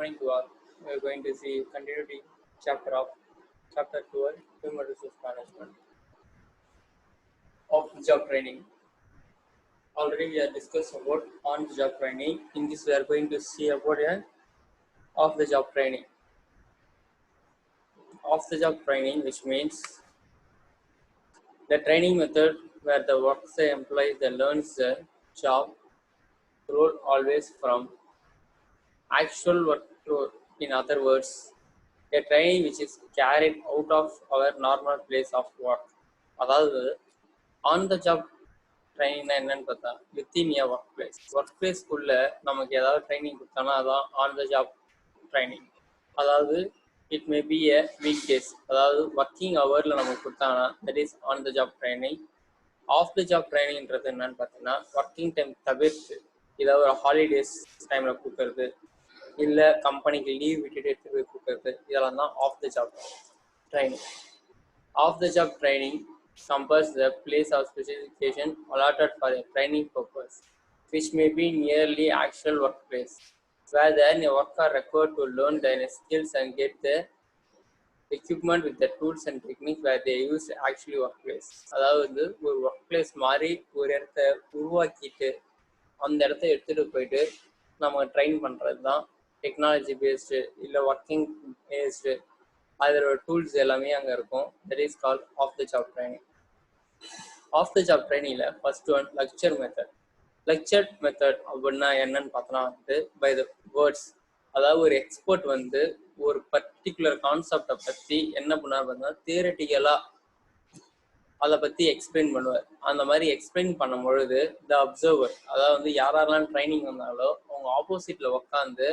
Morning to all. We are going to see continuity chapter 12, Human Resource Management of job training. Already we have discussed about on the job training. In this, we are going to see about off the job training. Off the job training, which means the training method where the worker employee that learns the job role always from actual work to, in other words, a training which is carried out of our normal place of work. அதாவது on the job ட்ரைனிங்னா என்னன்னு பார்த்தா within ஏ work பிளேஸ்க்குள்ள நமக்கு ஏதாவது training கொடுத்தானா அதான் on the job training. அதாவது it may be a week days, அதாவது working ஹவரில் நமக்கு கொடுத்தாங்கன்னா that is on the job training. Off the job ட்ரைனிங்கிறது என்னன்னு பார்த்தீங்கன்னா ஒர்க்கிங் டைம் தவிர்த்து ஏதாவது ஒரு ஹாலிடேஸ் டைமில் கொடுக்கறது, இல்லை கம்பெனிக்கு லீவ் விட்டுட்டு எடுத்து போய் கொடுக்கறது, இதெல்லாம் தான் off the job training. Off the job training compares the place of specification allotted for a training purpose, which may be nearly actual workplace, where then a worker required to learn their skills and get the equipment with the tools and techniques where they use actually workplace. அதாவது ஒரு work place மாதிரி ஒரு இடத்த உருவாக்கிட்டு அந்த இடத்த எடுத்துகிட்டு போயிட்டு நம்ம ட்ரெயின் பண்ணுறது தான் டெக்னாலஜி பேஸ்டு இல்லை ஒர்க்கிங் பேஸ்டு. அதோட டூல்ஸ் எல்லாமே அங்கே இருக்கும். That is called off the job training. Off the job ட்ரைனிங்கில் first one lecture method. Lecture method அப்படின்னா என்னன்னு பார்த்தோன்னா பை த வேர்ட்ஸ், அதாவது ஒரு எக்ஸ்பர்ட் ஒரு பர்டிகுலர் கான்செப்டை பற்றி என்ன பண்ணார் பார்த்தீங்கன்னா தியரட்டிக்கலாக அதை பற்றி எக்ஸ்பிளைன் பண்ணுவார். அந்த மாதிரி எக்ஸ்பிளைன் பண்ணும் பொழுது த அப்சர்வர், அதாவது யாரெல்லாம் ட்ரைனிங் வந்தாலோ அவங்க ஆப்போசிட்டில் உட்காந்து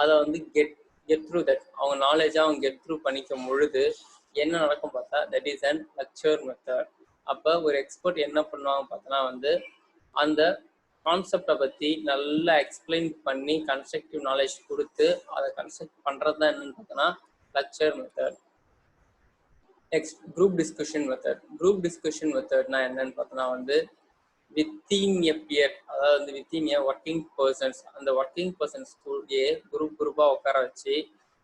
அதை கெட் த்ரூ தட் அவங்க நாலேஜை அவங்க கெட் த்ரூ பண்ணிக்கும் பொழுது என்ன நடக்கும் பார்த்தா that is an lecture method. அப்போ ஒரு எக்ஸ்பர்ட் என்ன பண்ணுவாங்க பார்த்தோன்னா அந்த கான்செப்டை பற்றி நல்லா எக்ஸ்பிளைன் பண்ணி கன்ஸ்ட்ரக்டிவ் நாலேஜ் கொடுத்து அதை கன்ஸ்ட்ரக்ட் பண்ணுறது தான் என்னன்னு பார்த்தோன்னா lecture method. Next group discussion method. Group discussion மெத்தட்னா என்னன்னு பார்த்தோன்னா வித்தின் எ பியர், அதாவது வித்தின் ஏ ஒர்க்கிங் பர்சன்ஸ், அந்த ஒர்க்கிங் பர்சன்ஸ்குள்ளேயே குரூப்பாக உட்கார வச்சு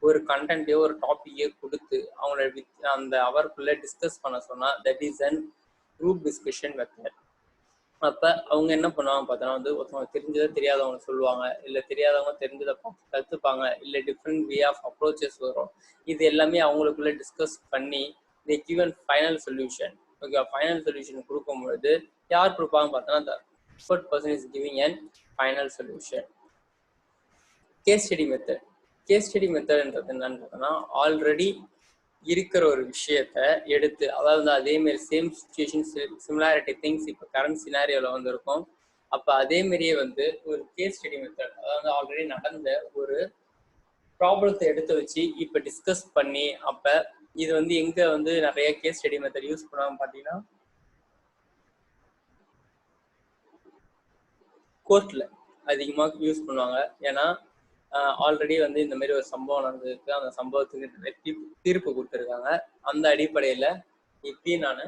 ஒரு கண்டென்ட்டையோ ஒரு டாப்பிக்கையோ கொடுத்து அவங்கள அந்த அவருக்குள்ளே டிஸ்கஸ் பண்ண சொன்னால் that is an group discussion method. அப்போ அவங்க என்ன பண்ணுவாங்க பார்த்தோன்னா ஒருத்தவங்க தெரிஞ்சதை தெரியாதவங்க சொல்லுவாங்க, இல்லை தெரியாதவங்க தெரிஞ்சதை கற்றுப்பாங்க, இல்லை டிஃப்ரெண்ட் வே ஆஃப் அப்ரோச்சஸ் வரும். இது எல்லாமே அவங்களுக்குள்ளே டிஸ்கஸ் பண்ணி the given final solution. Okay, final solution கொடுக்கும்பொழுது யார் கொடுப்பாங்க பார்த்தோன்னா the expert person is giving an final solution. Case study method. Case study மெத்தட்ன்றது என்னன்னு பார்த்தோன்னா ஆல்ரெடி இருக்கிற ஒரு விஷயத்த எடுத்து, அதாவது அதேமாரி சேம் சுச்சுவேஷன் சிமிலாரிட்டி திங்ஸ் இப்போ கரண்ட் சினாரியோவில் இருக்கும். அப்போ அதேமாரியே ஒரு கேஸ் ஸ்டடி மெத்தட், அதாவது ஆல்ரெடி நடந்த ஒரு ப்ராப்ளத்தை எடுத்து வச்சு இப்போ டிஸ்கஸ் பண்ணி, அப்போ இது எங்கே நிறைய கேஸ் ஸ்டடி மெத்தட் யூஸ் பண்ணுவாங்க பார்த்தீங்கன்னா கோர்ட்டில் அதிகமாக யூஸ் பண்ணுவாங்க. ஏன்னா ஆல்ரெடி இந்த மாதிரி ஒரு சம்பவம் நடந்திருக்கு, அந்த சம்பவத்துக்கு தீர்ப்பு கொடுத்துருக்காங்க. அந்த அடிப்படையில் இப்பயும் நான்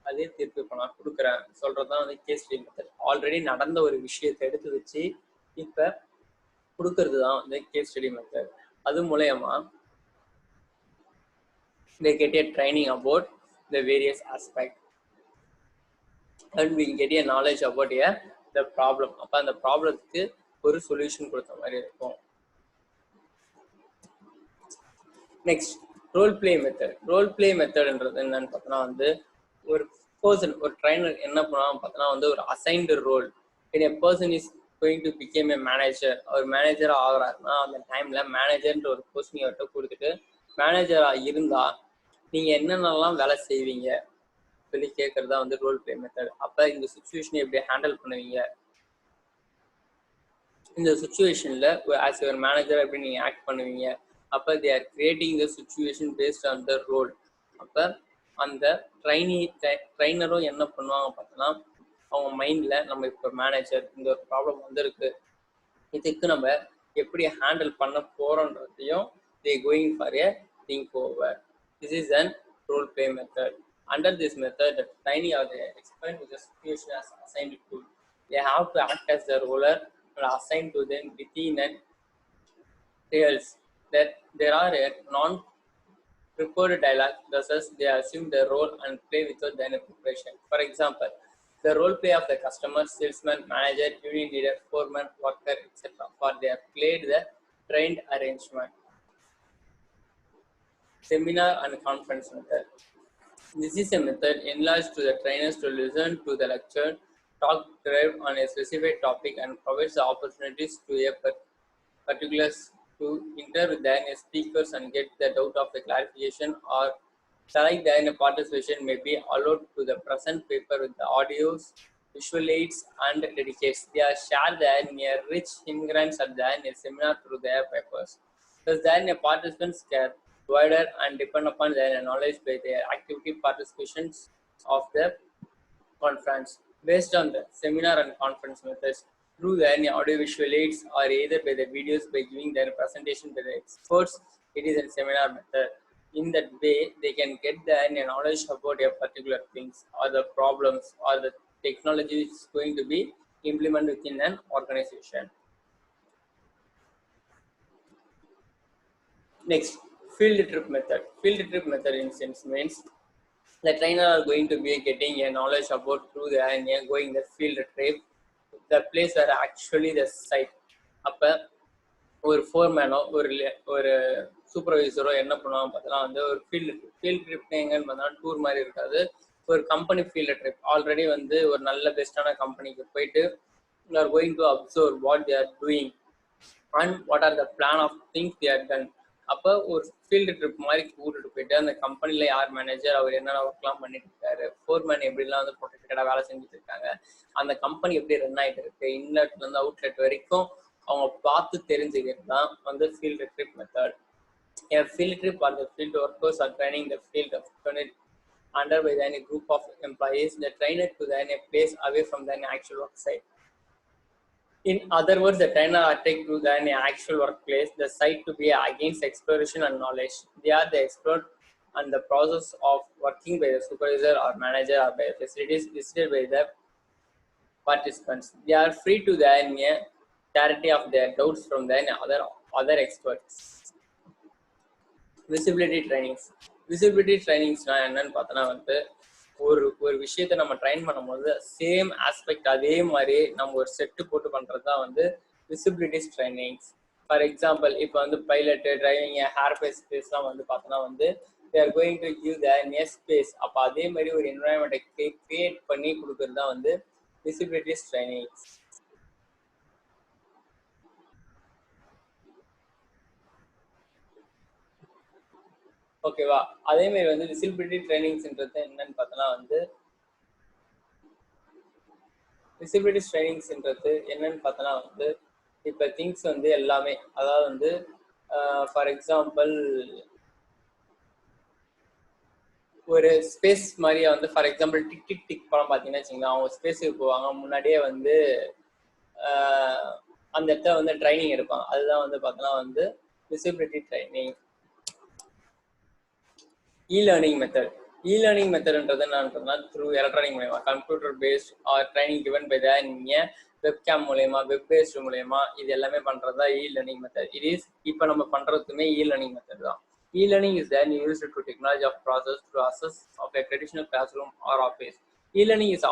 அதே தீர்ப்பு இப்போ நான் கொடுக்குறேன் சொல்கிறது தான் கேஸ் ஸ்டடி மெத்தட். ஆல்ரெடி நடந்த ஒரு விஷயத்தை எடுத்து வச்சு இப்போ கொடுக்கறது தான் கேஸ் ஸ்டடி மெத்தட். அது மூலயமா they get a training about the various aspects and we get a knowledge about the problem. அப்போ அந்த ப்ராப்ளத்துக்கு ஒரு சொல்யூஷன் கொடுத்த மாதிரி இருக்கும். Next role play method. Role play மெத்தட்ன்றது என்னன்னு பார்த்தோன்னா ஒரு பர்சன், ஒரு ட்ரைனர் என்ன பண்ணுவாங்க பார்த்தோன்னா ஒரு assigned role. when a person is going to become a manager, அவர் மேனேஜராக ஆகிறாருன்னா அந்த டைமில் மேனேஜர்ன்ற ஒரு போஸ்டிங் அவர்கிட்ட கொடுத்துட்டு மேனேஜராக இருந்தால் நீங்கள் என்னென்னலாம் வேலை செய்வீங்க சொல்லி கேட்கறதா ரோல் பிளே மெத்தட். அப்போ இந்த சுச்சுவேஷனை எப்படி ஹேண்டில் பண்ணுவீங்க, இந்த சுச்சுவேஷனில் ஆஸ் யுவர் மேனேஜர் எப்படி நீங்கள் ஆக்ட் பண்ணுவீங்க. அப்போ they are creating the situation based on the role. அப்போ அந்த ட்ரைனரும் என்ன பண்ணுவாங்க பார்த்தோன்னா அவங்க மைண்டில் நம்ம இப்போ மேனேஜர் இந்த ஒரு ப்ராப்ளம் வந்திருக்கு, இதுக்கு நம்ம எப்படி ஹேண்டில் பண்ண போகிறோன்றதையும் they going for a think over. This is an role play method. Under this method, the trainee or the expert with the situation as assigned to, they have to act as the roller and assigned to them within an tells that there are a non-prepared dialogue, thus they assume the role and play without any preparation. For example, the role play of the customer, salesman, manager, union leader, foreman, worker, etc. For they have played the trained arrangement. Seminar and conference method. This is a method enlarged to the trainers to listen to the lecture, talk drive on a specific topic, and provides the opportunities to a particulars to enter with the speakers and get the doubt of the clarification or select the participation may be allowed to the present paper with the audios, visual aids and dedicates. They are shared the near rich immigrants at the seminar through their papers. Thus, the participants can wider and depend upon their knowledge by their activity participations of the conference based on the seminar and conference methods through the audiovisual aids or either by the videos by giving their presentation by the experts. It is a seminar method. In that way, they can get the knowledge about a particular things or the problems or the technology is going to be implemented within an organization. Next, field trip method. Field trip method in sense means the trainer are going to be getting a knowledge about through the going the field trip, the place where actually the site. அப்போ ஒரு ஃபோர்மேனோ ஒரு சூப்பர்வைசரோ என்ன பண்ணுவாங்க பார்த்தோன்னா வந்து ஒரு field trip எங்கன்னு பார்த்தோன்னா டூர் மாதிரி இருக்காது, ஒரு கம்பெனி ஃபீல்டு ட்ரிப். ஆல்ரெடி வந்து ஒரு நல்ல பெஸ்ட்டான கம்பெனிக்கு போயிட்டு are going to observe what they are doing and what are the plan of things they are done. அப்போ ஒரு ஃபீல்டு ட்ரிப் மாதிரி கூட்டிட்டு போயிட்டு அந்த கம்பெனியில் யார் மேனேஜர், அவர் என்னென்ன ஒர்க்லாம் பண்ணிட்டு இருக்காரு, ஃபோர்மேன் எப்படிலாம் வந்து ப்ரொடெக்டடாக வேலை செஞ்சுட்டு இருக்காங்க, அந்த கம்பெனி எப்படி ரன் ஆகிட்டு இருக்கு, இன்லெட்லேருந்து அவுட்லெட் வரைக்கும் அவங்க பார்த்து தெரிஞ்சுக்கிறது தான் வந்து field trip method. A field trip or the field workers are training the field of unit under by any group of employees. The trainer to then a place away from the actual work site. In other words, the trainer are taken to the actual workplace, the site to be against exploration and knowledge. They are the expert and the process of working by the supervisor or manager or by the facilities visited by the participants. They are free to the clarity of their doubts from the other experts. Visibility trainings. Visibility ட்ரைனிங்ஸ்னா என்னன்னு பார்த்தோன்னா வந்து ஒரு விஷயத்தை நம்ம drain பண்ணும்போது same aspect அதே மாதிரி நம்ம ஒரு செட்டு போட்டு பண்ணுறது தான் வந்து விசிபிலிட்டிஸ் ட்ரைனிங்ஸ். ஃபார் எக்ஸாம்பிள் இப்போ வந்து பைலட்டு, டிரைவிங், ஹேர் ஸ்பேஸ்லாம் வந்து பார்த்தோன்னா வந்து they R going to give the space. அப்போ அதே மாதிரி ஒரு என்வரான்மெண்ட்டை கிரியேட் பண்ணி கொடுக்குறது தான் வந்து விசிபிலிட்டிஸ் ட்ரைனிங்ஸ். ஓகேவா? அதே மாதிரி வந்து விசிபிலிட்டி ட்ரைனிங்ஸ்ன்றது என்னன்னு பார்த்தோன்னா வந்து விசிபிலிட்டி ட்ரைனிங்ஸ்ன்றது என்னன்னு பார்த்தோன்னா வந்து இப்போ திங்ஸ் வந்து எல்லாமே, அதாவது வந்து ஃபார் எக்ஸாம்பிள் ஒரு ஸ்பேஸ் மாதிரியே வந்து ஃபார் எக்ஸாம்பிள் டிக் டிக் டிக் படம் பார்த்தீங்கன்னா வச்சுங்களேன், அவங்க ஸ்பேஸுக்கு போவாங்க, முன்னாடியே வந்து அந்த இடத்துல வந்து ட்ரைனிங் எடுப்பாங்க. அதுதான் வந்து பார்த்தோன்னா வந்து visibility training. E-learning method. E-learning methodன்றது என்னன்றதுனா த்ரூ எலக்ட்ரானிக் மூலமா computer based or training given by the webcam மூலமா வெப் பேஸ்ட் மூலமா இது எல்லாமே பண்றது தான் E-learning method. இது இஸ் இப்போ நம்ம பண்றதுமே E-learning method தான். E-learning is then used to technology of process to assess of a traditional classroom or office. E-learning is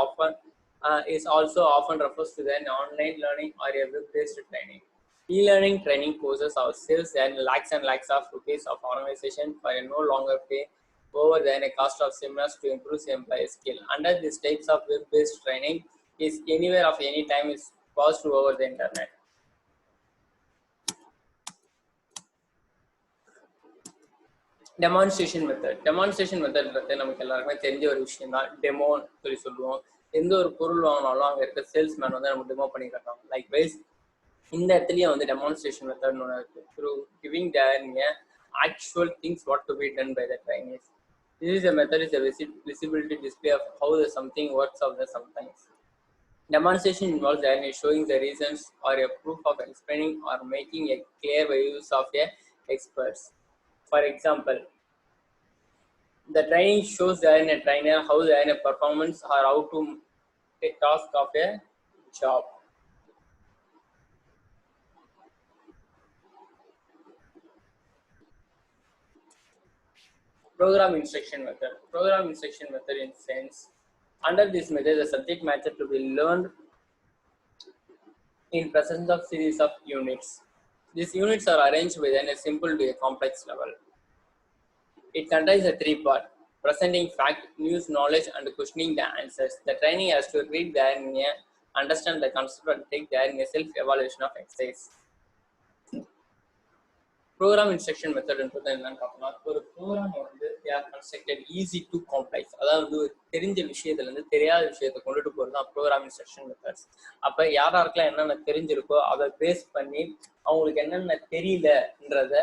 also often refers to an online learning or a web-based training. E-learning training courses are sales and lakhs of rupees of organization for a no longer pay over than a cost of seminars to improve employee skill. Under these types of web-based training is anywhere of any time is possible over the internet. Demonstration method. Demonstration மெத்தட்ன்றது நமக்கு எல்லாருக்குமே தெரிஞ்ச ஒரு விஷயம் தான். டெமோன்னு சொல்லி சொல்லுவோம். எந்த ஒரு பொருள் வாங்கினாலும் அங்கே இருக்க சேல்ஸ்மேன் வந்து நம்ம டெமோ பண்ணி காட்டுவாங்க. லைக் வைஸ் இந்த இடத்துலயும் வந்து டெமான்ஸ்ட்ரேஷன் மெத்தட்னு ஒன்று இருக்கு. Through giving the actual things what to be done by the trainees. This is a method is a visibility display of how the something works of the sometimes. Demonstration involves showing the reasons or a proof of explaining or making a clear use of a experts. For example, the training shows the trainer how the performance or how to take task of a job. Program instruction method. Program instruction method in sense. Under this method, the subject matter to be learned in presence of series of units. These units are arranged within a simple to a complex level. It contains a three-part: presenting fact, news, knowledge, and questioning the answers. The training has to read the understand the concept, and take the self-evaluation of exercise. Programme instruction மெத்தட்ன்றது என்னன்னு பார்த்தோம்னா, ஒரு programme வந்து they are constructed easy to complex. அதாவது வந்து தெரிஞ்ச விஷயத்துலேருந்து தெரியாத விஷயத்தை கொண்டுட்டு போகிறது தான் ப்ரோக்ராம் இன்ஸ்ட்ரக்ஷன் மெத்தட்ஸ். அப்போ யாராருக்கெல்லாம் என்னென்ன தெரிஞ்சிருக்கோ அதை பேஸ் பண்ணி அவங்களுக்கு என்னென்ன தெரியலன்றத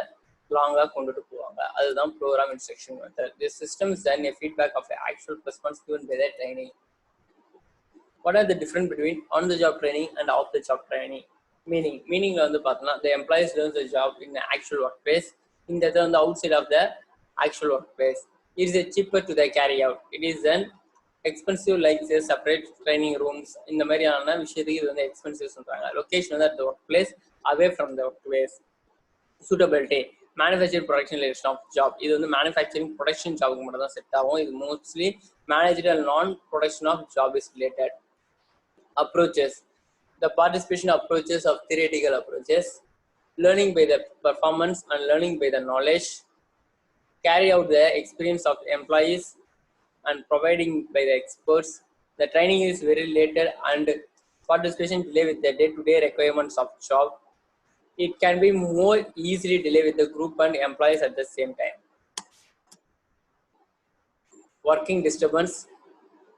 லாங்காக கொண்டுட்டு போவாங்க. அதுதான் program instruction method. This system is then a feedback of the actual response given by the training. What are the difference between on the job training and off the job training? Meaning வந்து பார்த்தோம்னா, the employees learn the job in the actual workplace. இந்த இடத்துல வந்து outside of the actual workplace. It is cheaper to the carry out. It is an expensive like say separate training rooms. இந்த மாதிரியான விஷயத்துக்கு இது வந்து expensive சொல்றாங்க. Location வந்து at the workplace, away from the workplace. Suitability. Manufacturing production relation of job. இது வந்து manufacturing production ஜாபுக்கு மட்டும் தான் செட் ஆகும். இது mostly managerial non-production of job is related. Approaches. The participation approaches of theoretical approaches, learning by the performance and learning by the knowledge, carry out the experience of employees and providing by the experts. The training is very related and participation delay with the day-to-day requirements of job. It can be more easily delay with the group and employees at the same time. Working disturbance.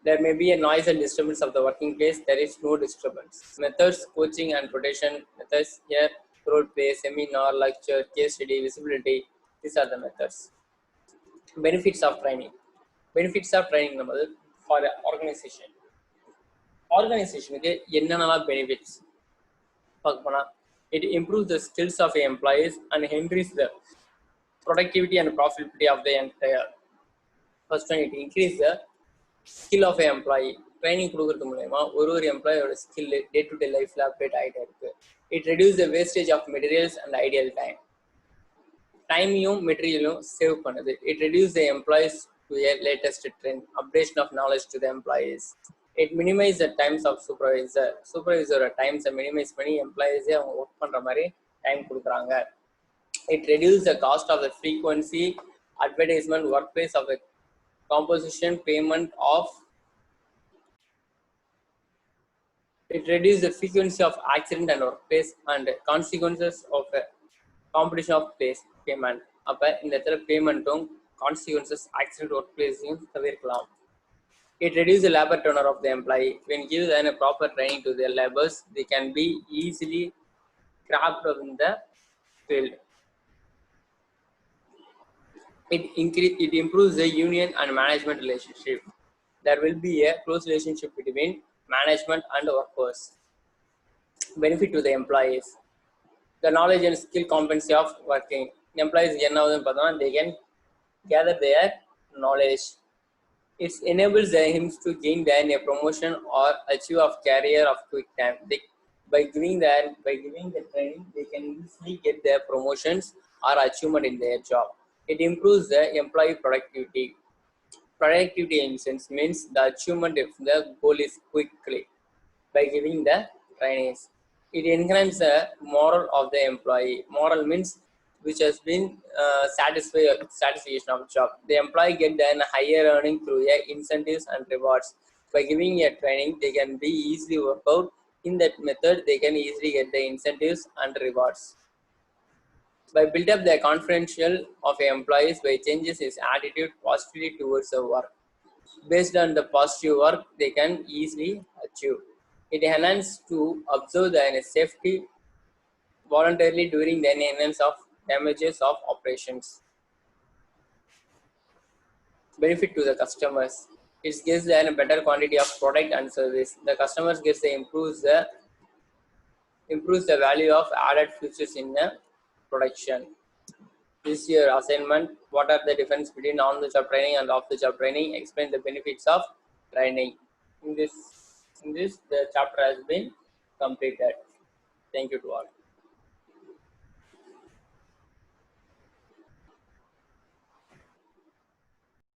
There may be a noise and disturbance of the working place. There is no disturbance. Methods, coaching and rotation methods here, role play, seminar, lecture, case study, visibility. These are the methods. Benefits of training. Benefits of training for the organization. Organization benefits. It improves the skills of the employees and increases the productivity and profitability of the entire. First one, it increases the skill of an employee. Training கொடுக்கிறது மூலமா ஒரு எம்ப்ளாயோட skill day to day லைஃப்ல update ஆகிட்டே இருக்கு. It reduce the wastage of materials and ideal time. டைமையும் மெட்டீரியலும் save பண்ணுது. It reduce the employees to a latest trend, updation of knowledge to the employees. It minimize the times of supervisor டைம்ஸை minimise பண்ணி எம்ப்ளாயிஸே அவங்க work பண்ற மாதிரி time கொடுக்குறாங்க. It reduce the cost of the frequency, advertisement, workplace of the composition, payment of. It reduces the frequency of accident and workplace and consequences of a competition of place payment. அப்ப இந்த இடத்துல பேமெண்ட்டும் consequences accident workplace-யும் தவிர்க்கலாம். It reduces the labor turnover of the employee. When given a proper training to their laborers, they can be easily crafted in the field. It improves the union and management relationship. There will be a close relationship between management and workers. Benefit to the employees. The knowledge and skill competency of working. The employees they can gather their knowledge. It enables them to gain then a promotion or achieve a career of quick time. By giving the training, they can easily get their promotions or achievement in their job. It improves the employee productivity. Productivity in sense means the achievement if the goal is quickly by giving the trainings. It enhances the moral of the employee. Moral means which has been satisfaction of job. The employee get then higher earning through incentives and rewards. By giving a training, they can be easily work out. In that method, they can easily get the incentives and rewards. By build up the confidential of employees by changes his attitude positively towards the work. Based on the positive work, they can easily achieve. It enhances to observe the safety voluntarily during the enhance of damages of operations. Benefit to the customers. It gives them a better quantity of product and service. The customers gets the improves the value of added features in the production. This is your assignment. What are the difference between on the job training and off the job training? Explain the benefits of training. In this the chapter has been completed. Thank you to all.